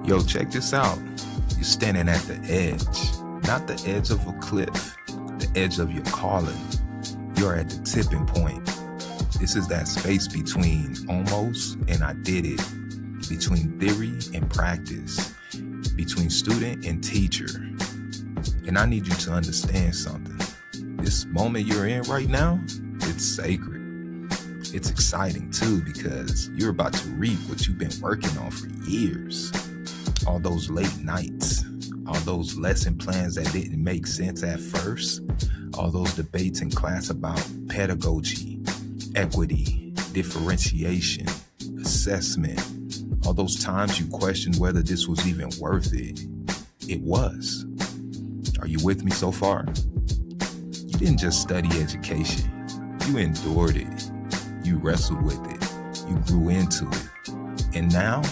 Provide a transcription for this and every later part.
Yo, check this out. You're standing at the edge, not the edge of a cliff, the edge of your calling. You're at the tipping point. This is that space between almost and I did it, between theory and practice, between student and teacher. And I need you to understand something. This moment you're in right now, it's sacred. It's exciting too because you're about to reap what you've been working on for years. All those late nights, all those lesson plans that didn't make sense at first, all those debates in class about pedagogy, equity, differentiation, assessment, all those times you questioned whether this was even worth it. It was. Are you with me so far? You didn't just study education. You endured it. You wrestled with it. You grew into it. And now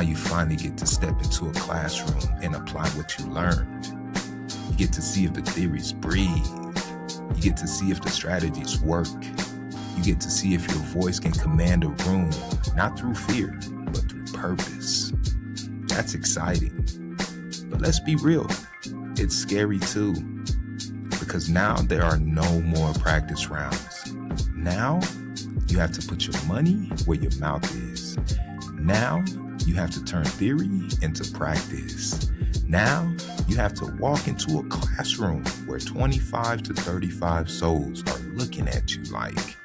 you finally get to step into a classroom and apply what you learned. You get to see if the theories breathe. You get to see if the strategies work. You get to see if your voice can command a room, not through fear, but through purpose. That's exciting. But let's be real. It's scary too. Because now there are no more practice rounds. Now you have to put your money where your mouth is. Now you have to turn theory into practice. Now you have to walk into a classroom where 25 to 35 souls are looking at you like,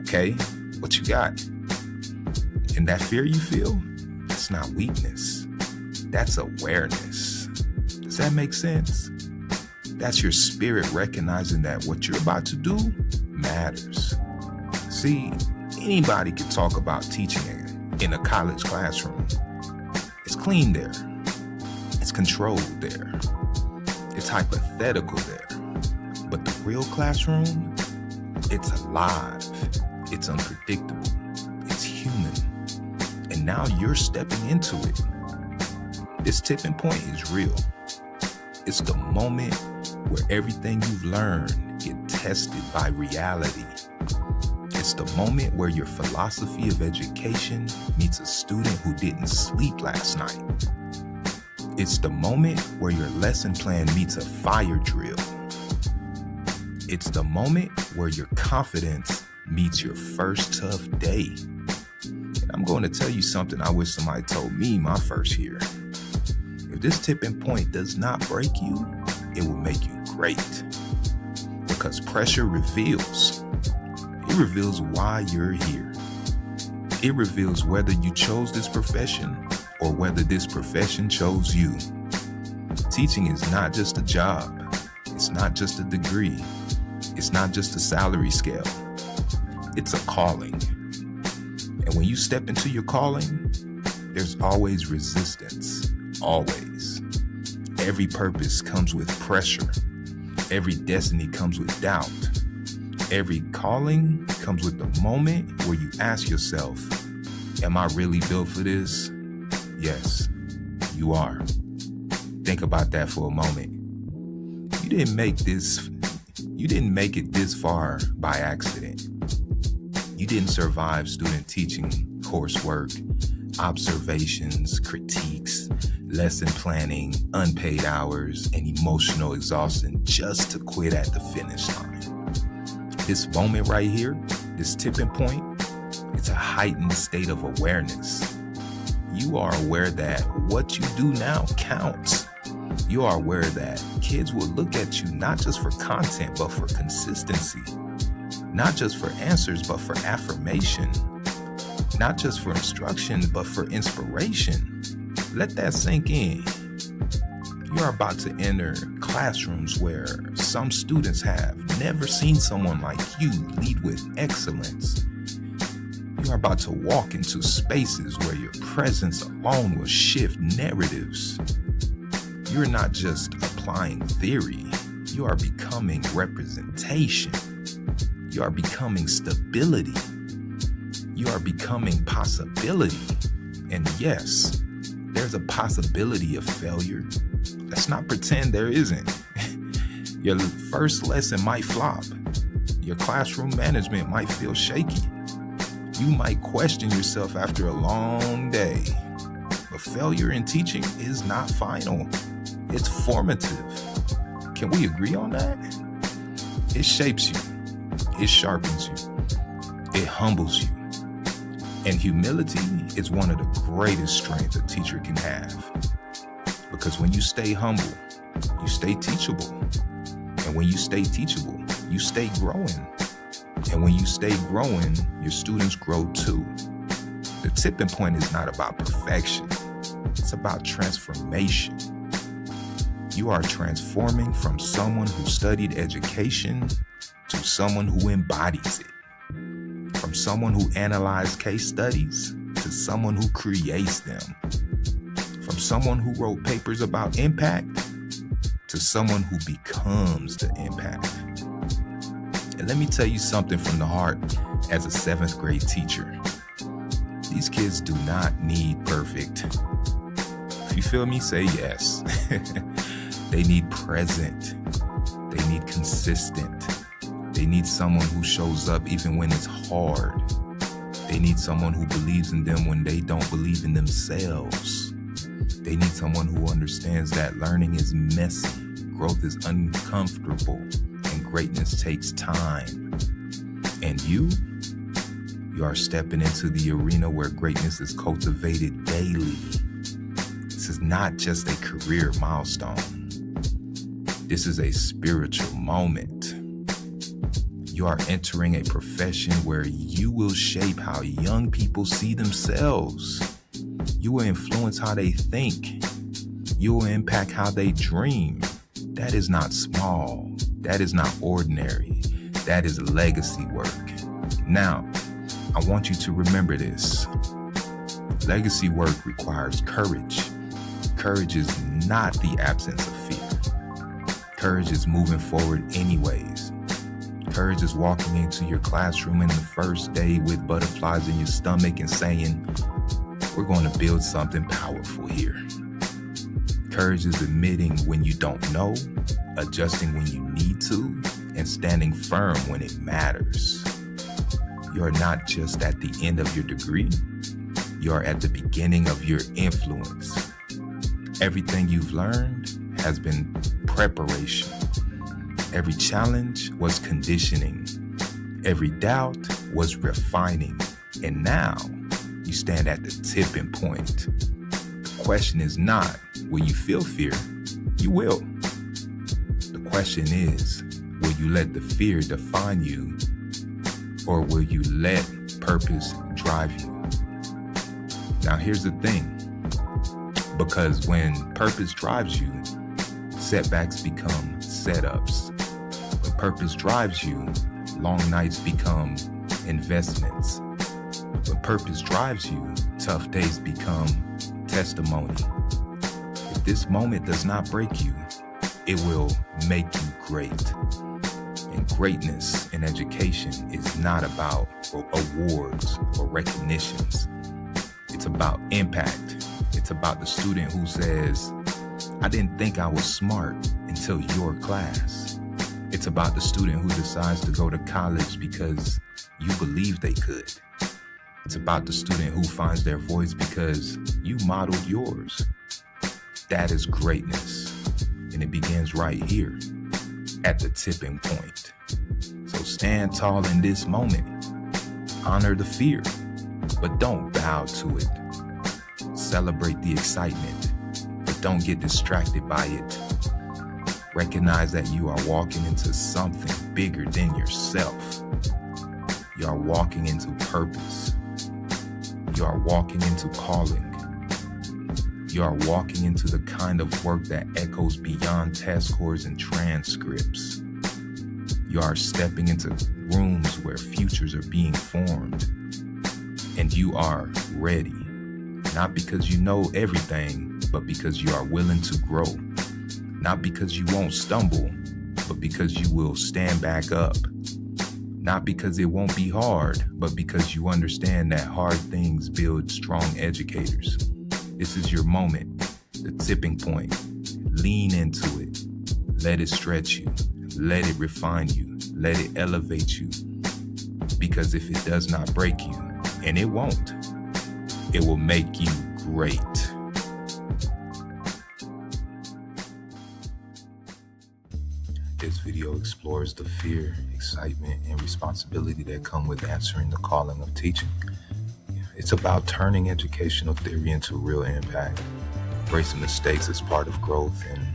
okay, what you got? And that fear you feel, that's not weakness. That's awareness. Does that make sense? That's your spirit recognizing that what you're about to do matters. See, anybody can talk about teaching in a college classroom. It's clean there. It's controlled there. It's hypothetical there. But the real classroom, it's alive. It's unpredictable. It's human. And now you're stepping into it. This tipping point is real. It's the moment where everything you've learned get tested by reality. It's the moment where your philosophy of education meets a student who didn't sleep last night. It's the moment where your lesson plan meets a fire drill. It's the moment where your confidence meets your first tough day. And I'm going to tell you something I wish somebody told me my first year. If this tipping point does not break you, it will make you great. Because pressure reveals. It reveals why you're here. It reveals whether you chose this profession or whether this profession chose you. Teaching is not just a job. It's not just a degree. It's not just a salary scale. It's a calling. And when you step into your calling, there's always resistance. Always. Every purpose comes with pressure. Every destiny comes with doubt. Every calling comes with the moment where you ask yourself, am I really built for this? Yes, you are. Think about that for a moment. You didn't make it this far by accident. You didn't survive student teaching, coursework, observations, critiques, lesson planning, unpaid hours, and emotional exhaustion just to quit at the finish line. This moment right here, this tipping point, it's a heightened state of awareness. You are aware that what you do now counts. You are aware that kids will look at you not just for content, but for consistency. Not just for answers, but for affirmation. Not just for instruction, but for inspiration. Let that sink in. You are about to enter classrooms where some students have never seen someone like you lead with excellence. You are about to walk into spaces where your presence alone will shift narratives. You're not just applying theory, you are becoming representation. You are becoming stability. You are becoming possibility. And yes, there's a possibility of failure. Let's not pretend there isn't. Your first lesson might flop. Your classroom management might feel shaky. You might question yourself after a long day. But failure in teaching is not final. It's formative. Can we agree on that? It shapes you. It sharpens you. It humbles you. And humility is one of the greatest strengths a teacher can have. Because when you stay humble, you stay teachable. And when you stay teachable, you stay growing. And when you stay growing, your students grow too. The tipping point is not about perfection. It's about transformation. You are transforming from someone who studied education to someone who embodies it. From someone who analyzed case studies to someone who creates them. From someone who wrote papers about impact to someone who becomes the impact. And let me tell you something from the heart as a 7th grade teacher. These kids do not need perfect. If you feel me, say yes. They need present. They need consistent. They need someone who shows up even when it's hard. They need someone who believes in them when they don't believe in themselves. They need someone who understands that learning is messy, growth is uncomfortable, and greatness takes time. And you are stepping into the arena where greatness is cultivated daily. This is not just a career milestone. This is a spiritual moment. You are entering a profession where you will shape how young people see themselves. You will influence how they think. You will impact how they dream. That is not small. That is not ordinary. That is legacy work. Now, I want you to remember this. Legacy work requires courage. Courage is not the absence of fear. Courage is moving forward anyways. Courage is walking into your classroom in the first day with butterflies in your stomach and saying, we're going to build something powerful here. Courage is admitting when you don't know, adjusting when you need to, and standing firm when it matters. You're not just at the end of your degree, you're at the beginning of your influence. Everything you've learned has been preparation. Every challenge was conditioning. Every doubt was refining. And now you stand at the tipping point. The question is not, will you feel fear? You will. The question is, will you let the fear define you? Or will you let purpose drive you? Now here's the thing. Because when purpose drives you, setbacks become setups. When purpose drives you, long nights become investments. When purpose drives you, tough days become testimony. If this moment does not break you, it will make you great. And greatness in education is not about awards or recognitions. It's about impact. It's about the student who says, I didn't think I was smart until your class. It's about the student who decides to go to college because you believe they could. It's about the student who finds their voice because you modeled yours. That is greatness. And it begins right here at the tipping point. So stand tall in this moment. Honor the fear, but don't bow to it. Celebrate the excitement, but don't get distracted by it. Recognize that you are walking into something bigger than yourself. You are walking into purpose. You are walking into calling. You are walking into the kind of work that echoes beyond test scores and transcripts. You are stepping into rooms where futures are being formed. And you are ready. Not because you know everything, but because you are willing to grow. Not because you won't stumble, but because you will stand back up. Not because it won't be hard, but because you understand that hard things build strong educators. This is your moment, the tipping point. Lean into it. Let it stretch you. Let it refine you. Let it elevate you. Because if it does not break you, and it won't, it will make you great. This video explores the fear, excitement, and responsibility that come with answering the calling of teaching. It's about turning educational theory into real impact, embracing mistakes as part of growth, and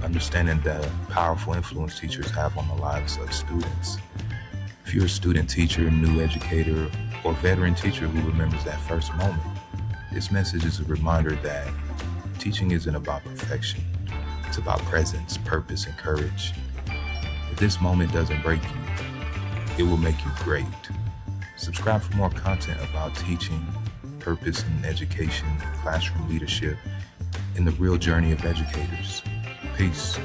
understanding the powerful influence teachers have on the lives of students. If you're a student teacher, new educator, or veteran teacher who remembers that first moment, this message is a reminder that teaching isn't about perfection. It's about presence, purpose, and courage. If this moment doesn't break you, it will make you great. Subscribe for more content about teaching, purpose in education, classroom leadership, and the real journey of educators. Peace.